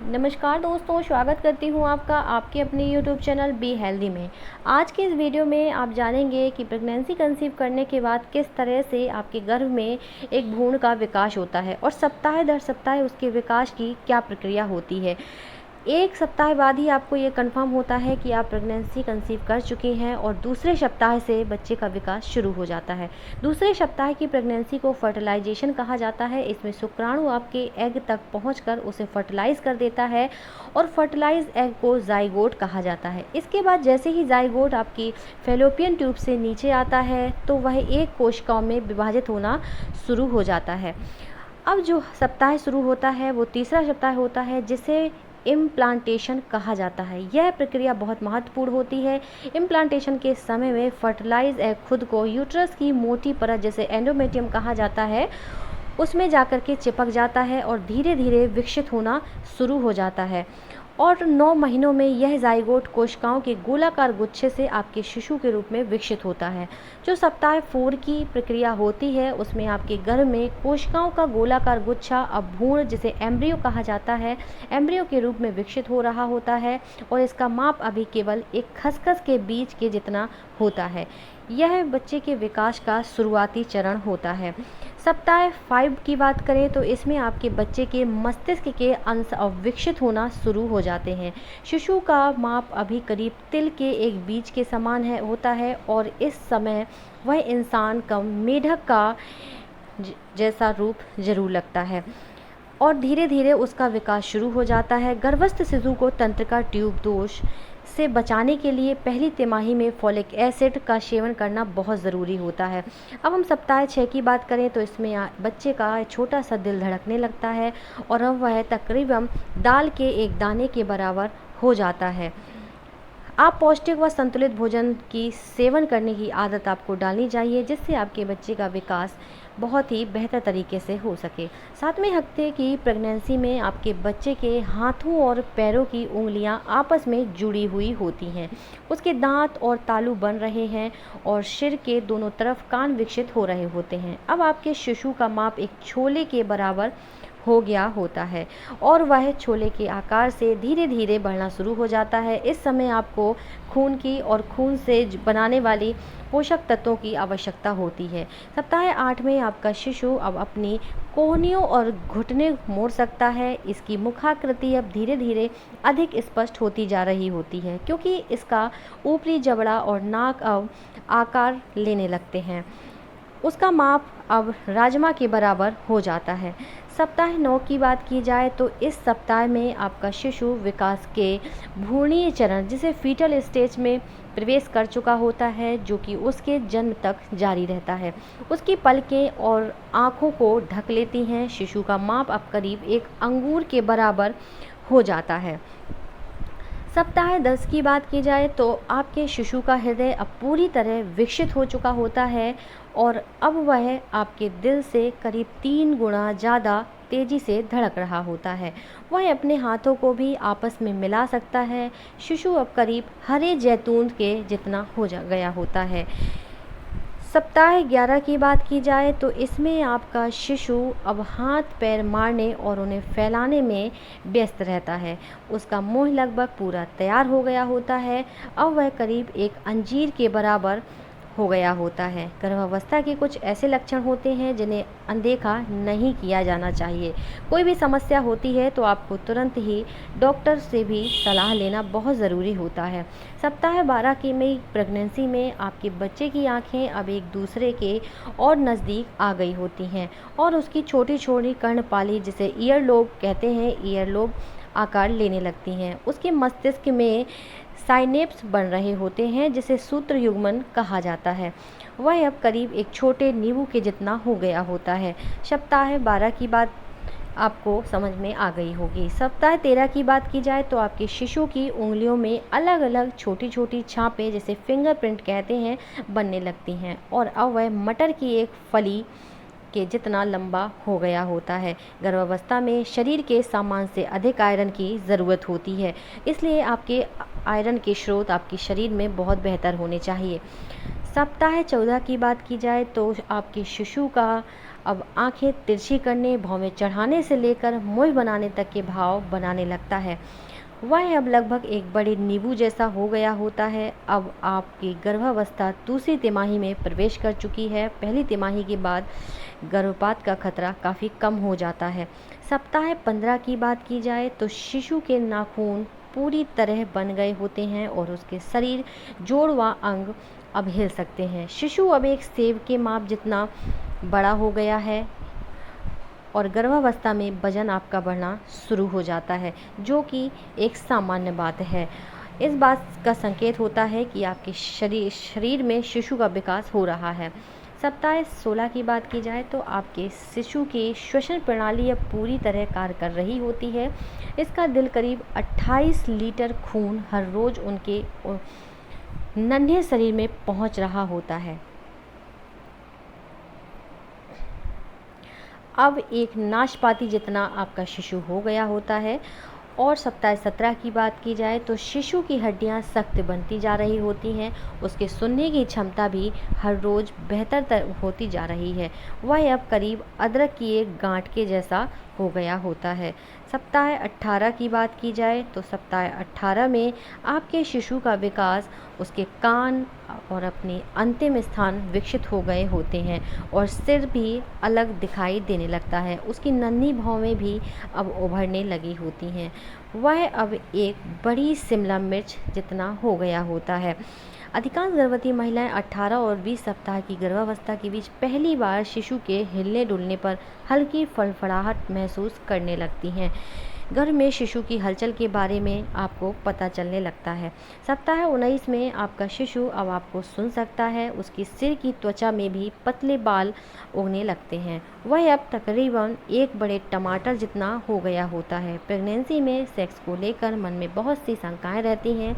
नमस्कार दोस्तों, स्वागत करती हूँ आपका आपके अपने YouTube चैनल बी हेल्दी में। आज के इस वीडियो में आप जानेंगे कि प्रेगनेंसी कंसीव करने के बाद किस तरह से आपके गर्भ में एक भ्रूण का विकास होता है और सप्ताह दर सप्ताह उसके विकास की क्या प्रक्रिया होती है। एक सप्ताह बाद ही आपको ये कंफर्म होता है कि आप प्रेगनेंसी कंसीव कर चुकी हैं और दूसरे सप्ताह से बच्चे का विकास शुरू हो जाता है। दूसरे सप्ताह की प्रेगनेंसी को फर्टिलाइजेशन कहा जाता है। इसमें शुक्राणु आपके एग तक पहुंचकर उसे फर्टिलाइज कर देता है और फर्टिलाइज एग को जाइगोट कहा जाता है। इसके बाद जैसे ही जाइगोट आपकी फैलोपियन ट्यूब से नीचे आता है तो वह एक कोशिकाओं में विभाजित होना शुरू हो जाता है। अब जो सप्ताह शुरू होता है वो तीसरा सप्ताह होता है, जिसे इम्प्लांटेशन कहा जाता है। यह प्रक्रिया बहुत महत्वपूर्ण होती है। इम्प्लांटेशन के समय में फर्टिलाइज एग खुद को यूट्रस की मोटी परत, जैसे एंडोमेट्रियम कहा जाता है, उसमें जाकर के चिपक जाता है और धीरे धीरे विकसित होना शुरू हो जाता है और 9 महीनों में यह जाइगोट कोशिकाओं के गोलाकार गुच्छे से आपके शिशु के रूप में विकसित होता है। जो सप्ताह 4 की प्रक्रिया होती है उसमें आपके गर्भ में कोशिकाओं का गोलाकार गुच्छा अब भ्रूण, जिसे एम्ब्रियो कहा जाता है, एम्ब्रियो के रूप में विकसित हो रहा होता है और इसका माप अभी केवल एक खसखस के बीज के जितना होता है। यह बच्चे के विकास का शुरुआती चरण होता है। सप्ताह 5 की बात करें तो इसमें आपके बच्चे के मस्तिष्क के अंश अब विकसित होना शुरू हो जाते हैं। शिशु का माप अभी करीब तिल के एक बीज के समान होता है और इस समय वह इंसान का मेढक का जैसा रूप जरूर लगता है और धीरे धीरे उसका विकास शुरू हो जाता है। गर्भस्थ शिशु को तंत्रिका ट्यूब दोष से बचाने के लिए पहली तिमाही में फॉलिक एसिड का सेवन करना बहुत ज़रूरी होता है। अब हम सप्ताह 6 की बात करें तो इसमें बच्चे का छोटा सा दिल धड़कने लगता है और अब वह तकरीबन दाल के एक दाने के बराबर हो जाता है। आप पौष्टिक व संतुलित भोजन की सेवन करने की आदत आपको डालनी चाहिए, जिससे आपके बच्चे का विकास बहुत ही बेहतर तरीके से हो सके। 7वें हफ्ते की प्रेगनेंसी में आपके बच्चे के हाथों और पैरों की उंगलियां आपस में जुड़ी हुई होती हैं। उसके दांत और तालू बन रहे हैं और सिर के दोनों तरफ कान विकसित हो रहे होते हैं। अब आपके शिशु का माप एक छोले के बराबर हो गया होता है और वह छोले के आकार से धीरे धीरे बढ़ना शुरू हो जाता है। इस समय आपको खून की और खून से बनाने वाली पोषक तत्वों की आवश्यकता होती है। सप्ताह 8 में आपका शिशु अब अपनी कोहनियों और घुटने मोड़ सकता है। इसकी मुखाकृति अब धीरे धीरे अधिक स्पष्ट होती जा रही होती है, क्योंकि इसका ऊपरी जबड़ा और नाक अब आकार लेने लगते हैं। उसका माप अब राजमा के बराबर हो जाता है। सप्ताह 9 की बात की जाए तो इस सप्ताह में आपका शिशु विकास के भ्रूणीय चरण, जिसे फीटल स्टेज में प्रवेश कर चुका होता है, जो कि उसके जन्म तक जारी रहता है। उसकी पलकें और आँखों को ढक लेती हैं। शिशु का माप अब करीब एक अंगूर के बराबर हो जाता है। सप्ताह 10 की बात की जाए तो आपके शिशु का हृदय अब पूरी तरह विकसित हो चुका होता है और अब वह आपके दिल से करीब 3 गुना ज़्यादा तेज़ी से धड़क रहा होता है। वह अपने हाथों को भी आपस में मिला सकता है। शिशु अब करीब हरे जैतून के जितना हो गया होता है। सप्ताह 11 की बात की जाए तो इसमें आपका शिशु अब हाथ पैर मारने और उन्हें फैलाने में व्यस्त रहता है। उसका मुंह लगभग पूरा तैयार हो गया होता है। अब वह करीब एक अंजीर के बराबर हो गया होता है। गर्भावस्था के कुछ ऐसे लक्षण होते हैं जिन्हें अनदेखा नहीं किया जाना चाहिए। कोई भी समस्या होती है तो आपको तुरंत ही डॉक्टर से भी सलाह लेना बहुत ज़रूरी होता है। सप्ताह 12 की में प्रेगनेंसी में आपके बच्चे की आंखें अब एक दूसरे के और नज़दीक आ गई होती हैं और उसकी छोटी छोटी कर्णपाली, जिसे ईयर लोब कहते हैं, ईयर लोब आकार लेने लगती हैं। उसके मस्तिष्क में साइनेप्स बन रहे होते हैं, जिसे सूत्र युग्मन कहा जाता है। वह अब करीब एक छोटे नींबू के जितना हो गया होता है। सप्ताह 12 की बात आपको समझ में आ गई होगी। सप्ताह 13 की बात की जाए तो आपके शिशु की उंगलियों में अलग अलग छोटी छोटी छापें, जैसे फिंगरप्रिंट कहते हैं, बनने लगती हैं और अब वह मटर की एक फली के जितना लंबा हो गया होता है। गर्भावस्था में शरीर के सामान से अधिक आयरन की ज़रूरत होती है, इसलिए आपके आयरन के स्रोत आपके शरीर में बहुत बेहतर होने चाहिए। सप्ताह 14 की बात की जाए तो आपके शिशु का अब आंखें तिरछी करने, भौवें चढ़ाने से लेकर मुंह बनाने तक के भाव बनाने लगता है। वह अब लगभग एक बड़े नींबू जैसा हो गया होता है। अब आपकी गर्भावस्था दूसरी तिमाही में प्रवेश कर चुकी है। पहली तिमाही के बाद गर्भपात का खतरा काफ़ी कम हो जाता है। सप्ताह 15 की बात की जाए तो शिशु के नाखून पूरी तरह बन गए होते हैं और उसके शरीर, जोड़ व अंग अब हिल सकते हैं। शिशु अब एक सेब के माप जितना बड़ा हो गया है और गर्भावस्था में वजन आपका बढ़ना शुरू हो जाता है, जो कि एक सामान्य बात है। इस बात का संकेत होता है कि आपके शरीर में शिशु का विकास हो रहा है। सप्ताह 16 की बात की जाए तो आपके शिशु की श्वसन प्रणाली अब पूरी तरह कार्य कर रही होती है। इसका दिल करीब 28 लीटर खून हर रोज़ उनके नन्हे शरीर में पहुंच रहा होता है। अब एक नाशपाती जितना आपका शिशु हो गया होता है। और सप्ताह 17 की बात की जाए तो शिशु की हड्डियां सख्त बनती जा रही होती हैं। उसके सुनने की क्षमता भी हर रोज़ बेहतर होती जा रही है। वह अब करीब अदरक की एक गांठ के जैसा हो गया होता है। सप्ताह 18 की बात की जाए तो सप्ताह 18 में आपके शिशु का विकास, उसके कान और अपने अंतिम स्थान विकसित हो गए होते हैं और सिर भी अलग दिखाई देने लगता है। उसकी नन्ही भौवें भी अब उभरने लगी होती हैं। वह अब एक बड़ी शिमला मिर्च जितना हो गया होता है। अधिकांश गर्भवती महिलाएं 18 और 20 सप्ताह की गर्भावस्था के बीच पहली बार शिशु के हिलने डुलने पर हल्की फड़फड़ाहट महसूस करने लगती हैं। गर्भ में शिशु की हलचल के बारे में आपको पता चलने लगता है। सप्ताह 19 में आपका शिशु अब आपको सुन सकता है। उसकी सिर की त्वचा में भी पतले बाल उगने लगते हैं। वह अब तकरीबन एक बड़े टमाटर जितना हो गया होता है। प्रेगनेंसी में सेक्स को लेकर मन में बहुत सी शंकाएं रहती हैं।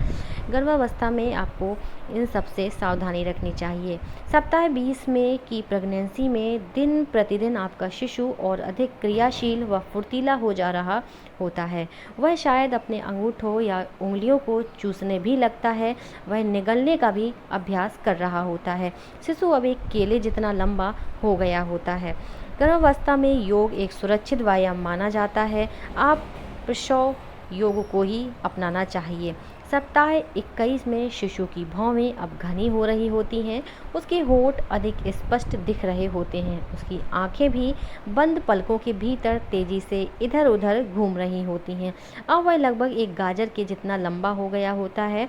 गर्भावस्था में आपको इन सब से सावधानी रखनी चाहिए। सप्ताह 20 में की प्रेगनेंसी में दिन प्रतिदिन आपका शिशु और अधिक क्रियाशील व फुर्तीला हो जा रहा होता है। वह शायद अपने अंगूठों या उंगलियों को चूसने भी लगता है। वह निगलने का भी अभ्यास कर रहा होता है। शिशु अब एक केले जितना लंबा हो गया होता है। गर्भावस्था में योग एक सुरक्षित व्यायाम माना जाता है। आप प्रसव योग को ही अपनाना चाहिए। सप्ताह 21 में शिशु की भौवें अब घनी हो रही होती हैं। उसके होंठ अधिक स्पष्ट दिख रहे होते हैं। उसकी आंखें भी बंद पलकों के भीतर तेजी से इधर उधर घूम रही होती हैं। अब वह लगभग एक गाजर के जितना लंबा हो गया होता है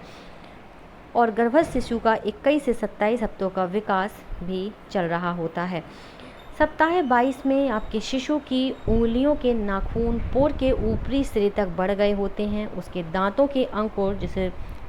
और गर्भस्थ शिशु का 21 से 27 हफ्तों का विकास भी चल रहा होता है। सप्ताह 22 में आपके शिशु की उंगलियों के नाखून पोर के ऊपरी सिरे तक बढ़ गए होते हैं। उसके दांतों के अंकुर, जिसे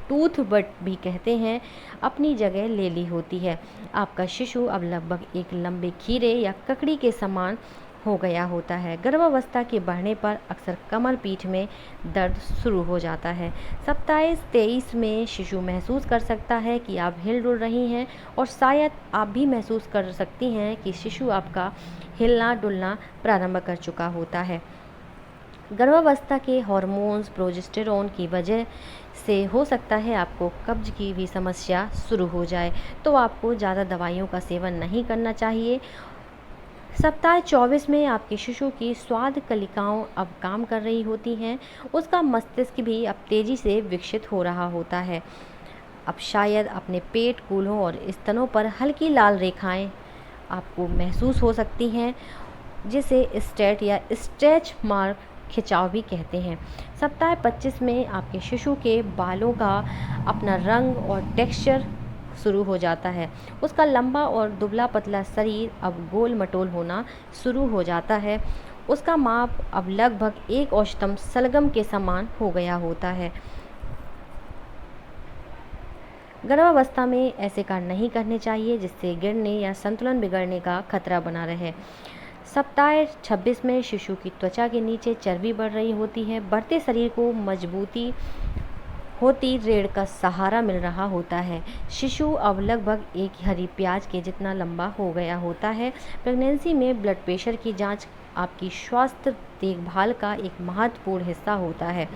टूथ बट भी कहते हैं, अपनी जगह ले ली होती है। आपका शिशु अब लगभग एक लंबे खीरे या ककड़ी के समान हो गया होता है। गर्भावस्था के बढ़ने पर अक्सर कमर पीठ में दर्द शुरू हो जाता है। सप्ताह 23 में शिशु महसूस कर सकता है कि आप हिल डुल रही हैं और शायद आप भी महसूस कर सकती हैं कि शिशु आपका हिलना डुलना प्रारंभ कर चुका होता है। गर्भावस्था के हार्मोन्स प्रोजेस्टेरोन की वजह से हो सकता है आपको कब्ज की भी समस्या शुरू हो जाए, तो आपको ज़्यादा दवाइयों का सेवन नहीं करना चाहिए। सप्ताह 24 में आपके शिशु की स्वाद कलिकाओं अब काम कर रही होती हैं। उसका मस्तिष्क भी अब तेज़ी से विकसित हो रहा होता है। अब शायद अपने पेट, कूल्हों और स्तनों पर हल्की लाल रेखाएं आपको महसूस हो सकती हैं, जिसे स्टेट या स्ट्रेच मार्क खिंचाव भी कहते हैं। सप्ताह 25 में आपके शिशु के बालों का अपना रंग और टेक्सचर शुरू हो जाता है। उसका लंबा और दुबला पतला शरीर अब गोल मटोल होना शुरू हो जाता है। उसका माप अब लगभग एक औसतन सलगम के समान हो गया होता है। गर्भावस्था में ऐसे कार्य नहीं करने चाहिए जिससे गिरने या संतुलन बिगड़ने का खतरा बना रहे। सप्ताह 26 में शिशु की त्वचा के नीचे चर्बी बढ़ रही होती है। बढ़ते शरीर को मजबूती होती रीढ़ का सहारा मिल रहा होता है। शिशु अब लगभग एक हरी प्याज के जितना लंबा हो गया होता है। प्रेगनेंसी में ब्लड प्रेशर की जांच आपकी स्वास्थ्य देखभाल का एक महत्वपूर्ण हिस्सा होता है।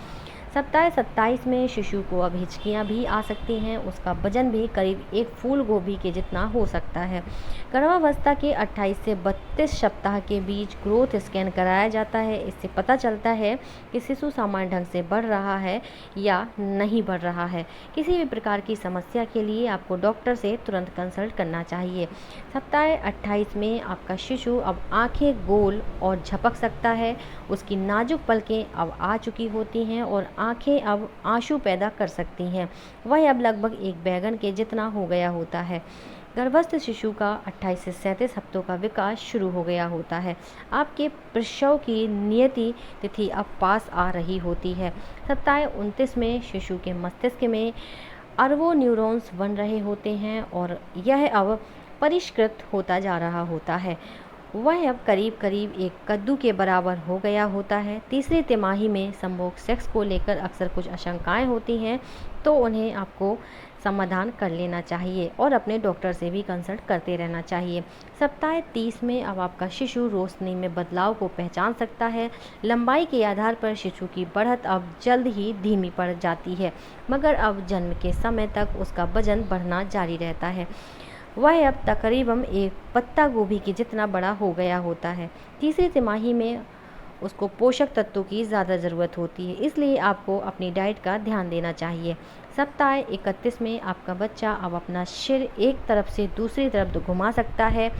सप्ताह 27 में शिशु को अब हिचकियाँ भी आ सकती हैं। उसका वजन भी करीब एक फूल गोभी के जितना हो सकता है। गर्भावस्था के 28 से 32 सप्ताह के बीच ग्रोथ स्कैन कराया जाता है। इससे पता चलता है कि शिशु सामान्य ढंग से बढ़ रहा है या नहीं बढ़ रहा है। किसी भी प्रकार की समस्या के लिए आपको डॉक्टर से तुरंत कंसल्ट करना चाहिए। सप्ताह 28 में आपका शिशु अब आंखें गोल और झपक सकता है। उसकी नाजुक पलकें अब आ चुकी होती हैं और आंखें अब आंसू पैदा कर सकती हैं। वह अब लगभग एक बैगन के जितना हो गया होता है। गर्भस्थ शिशु का 28 से 37 हफ्तों का विकास शुरू हो गया होता है। आपके प्रसव की नियति तिथि अब पास आ रही होती है। सप्ताह 29 में शिशु के मस्तिष्क में अरबों न्यूरॉन्स बन रहे होते हैं और यह अब परिष्कृत होता जा रहा होता है। वह अब करीब करीब एक कद्दू के बराबर हो गया होता है। तीसरी तिमाही में संभोग सेक्स को लेकर अक्सर कुछ आशंकाएं होती हैं, तो उन्हें आपको समाधान कर लेना चाहिए और अपने डॉक्टर से भी कंसल्ट करते रहना चाहिए। सप्ताह 30 में अब आपका शिशु रोशनी में बदलाव को पहचान सकता है। लंबाई के आधार पर शिशु की बढ़त अब जल्द ही धीमी पड़ जाती है, मगर अब जन्म के समय तक उसका वजन बढ़ना जारी रहता है। वह अब तकरीबन एक पत्ता गोभी के जितना बड़ा हो गया होता है। तीसरी तिमाही में उसको पोषक तत्वों की ज़्यादा ज़रूरत होती है, इसलिए आपको अपनी डाइट का ध्यान देना चाहिए। सप्ताह 31 में आपका बच्चा अब अपना सिर एक तरफ से दूसरी तरफ घुमा सकता है।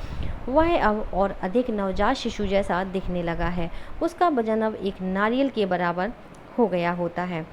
वह अब और अधिक नवजात शिशु जैसा दिखने लगा है। उसका वजन अब एक नारियल के बराबर हो गया होता है।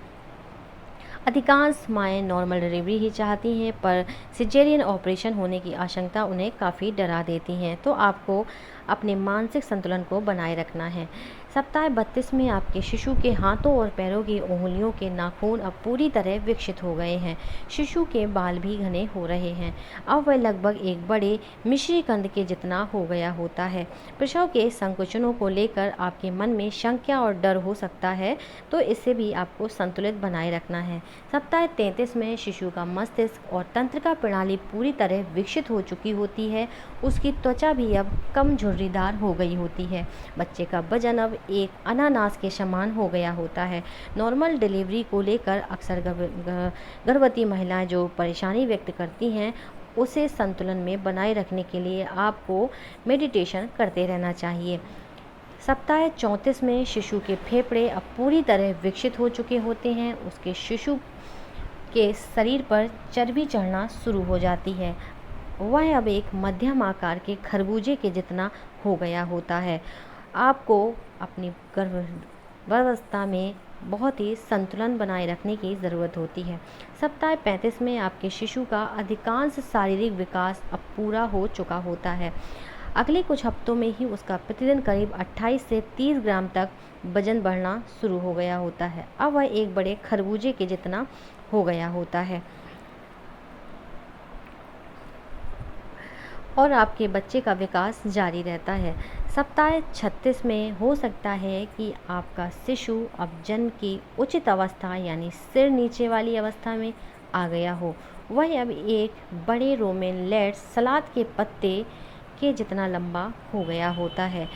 अधिकांश माएँ नॉर्मल डिलीवरी ही चाहती हैं, पर सिजेरियन ऑपरेशन होने की आशंका उन्हें काफ़ी डरा देती हैं, तो आपको अपने मानसिक संतुलन को बनाए रखना है। सप्ताह 32 में आपके शिशु के हाथों और पैरों की उंगलियों के नाखून अब पूरी तरह विकसित हो गए हैं। शिशु के बाल भी घने हो रहे हैं। अब वह लगभग एक बड़े मिश्री कंद के जितना हो गया होता है। प्रसव के संकुचनों को लेकर आपके मन में शंका और डर हो सकता है, तो इससे भी आपको संतुलित बनाए रखना है। सप्ताह 33 में शिशु का मस्तिष्क और तंत्रिका प्रणाली पूरी तरह विकसित हो चुकी होती है। उसकी त्वचा भी अब कम झुर्रीदार हो गई होती है। बच्चे का वजन अब एक अनानास के समान हो गया होता है। नॉर्मल डिलीवरी को लेकर अक्सर गर्भवती महिलाएं जो परेशानी व्यक्त करती हैं, उसे संतुलन में बनाए रखने के लिए आपको मेडिटेशन करते रहना चाहिए। सप्ताह 34 में शिशु के फेफड़े अब पूरी तरह विकसित हो चुके होते हैं। उसके शिशु के शरीर पर चर्बी चढ़ना शुरू हो जाती है। वह अब एक मध्यम आकार के खरबूजे के जितना हो गया होता है। आपको अपनी गर्भावस्था में बहुत ही संतुलन बनाए रखने की ज़रूरत होती है। सप्ताह 35 में आपके शिशु का अधिकांश शारीरिक विकास अब पूरा हो चुका होता है। अगले कुछ हफ्तों में ही उसका प्रतिदिन करीब 28 से 30 ग्राम तक वजन बढ़ना शुरू हो गया होता है। अब वह एक बड़े खरबूजे के जितना हो गया होता है और आपके बच्चे का विकास जारी रहता है। सप्ताह 36 में हो सकता है कि आपका शिशु अब जन्म की उचित अवस्था यानी सिर नीचे वाली अवस्था में आ गया हो। वह अब एक बड़े रोमन लेट्स सलाद के पत्ते के जितना लंबा हो गया होता है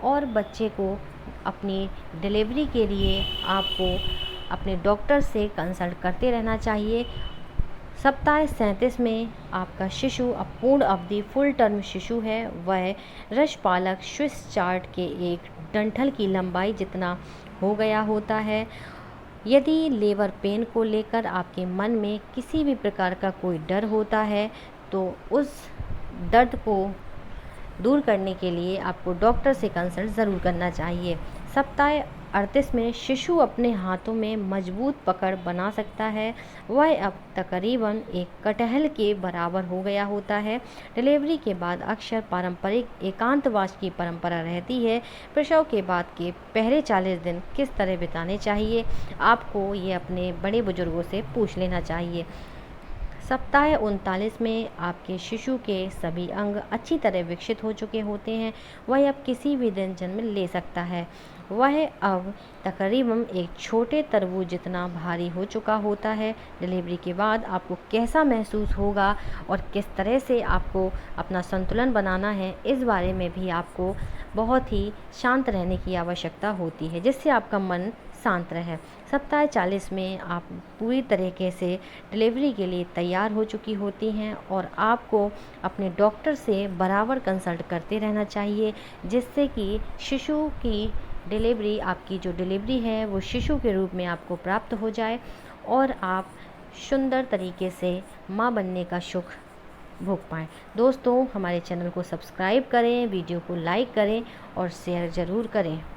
और बच्चे को अपनी डिलीवरी के लिए आपको अपने डॉक्टर से कंसल्ट करते रहना चाहिए। सप्ताह 37 में आपका शिशु अब पूर्ण अवधि फुल टर्म शिशु है। वह रसपालक स्विस चार्ट के एक डंठल की लंबाई जितना हो गया होता है। यदि लेबर पेन को लेकर आपके मन में किसी भी प्रकार का कोई डर होता है, तो उस दर्द को दूर करने के लिए आपको डॉक्टर से कंसल्ट ज़रूर करना चाहिए। सप्ताह 38 में शिशु अपने हाथों में मजबूत पकड़ बना सकता है। वह अब तकरीबन एक कटहल के बराबर हो गया होता है। डिलीवरी के बाद अक्सर पारंपरिक एकांतवास की परंपरा रहती है। प्रसव के बाद के पहले 40 दिन किस तरह बिताने चाहिए, आपको ये अपने बड़े बुजुर्गों से पूछ लेना चाहिए। सप्ताह 39 में आपके शिशु के सभी अंग अच्छी तरह विकसित हो चुके होते हैं। वह अब किसी भी दिन जन्म ले सकता है। वह अब तकरीबन एक छोटे तरबूज जितना भारी हो चुका होता है। डिलीवरी के बाद आपको कैसा महसूस होगा और किस तरह से आपको अपना संतुलन बनाना है, इस बारे में भी आपको बहुत ही शांत रहने की आवश्यकता होती है, जिससे आपका मन शांत रहे। सप्ताह 40 में आप पूरी तरीके से डिलीवरी के लिए तैयार हो चुकी होती हैं और आपको अपने डॉक्टर से बराबर कंसल्ट करते रहना चाहिए, जिससे कि शिशु की डिलीवरी, आपकी जो डिलीवरी है वो शिशु के रूप में आपको प्राप्त हो जाए और आप सुंदर तरीके से माँ बनने का सुख भोग पाएँ। दोस्तों, हमारे चैनल को सब्सक्राइब करें, वीडियो को लाइक करें और शेयर ज़रूर करें।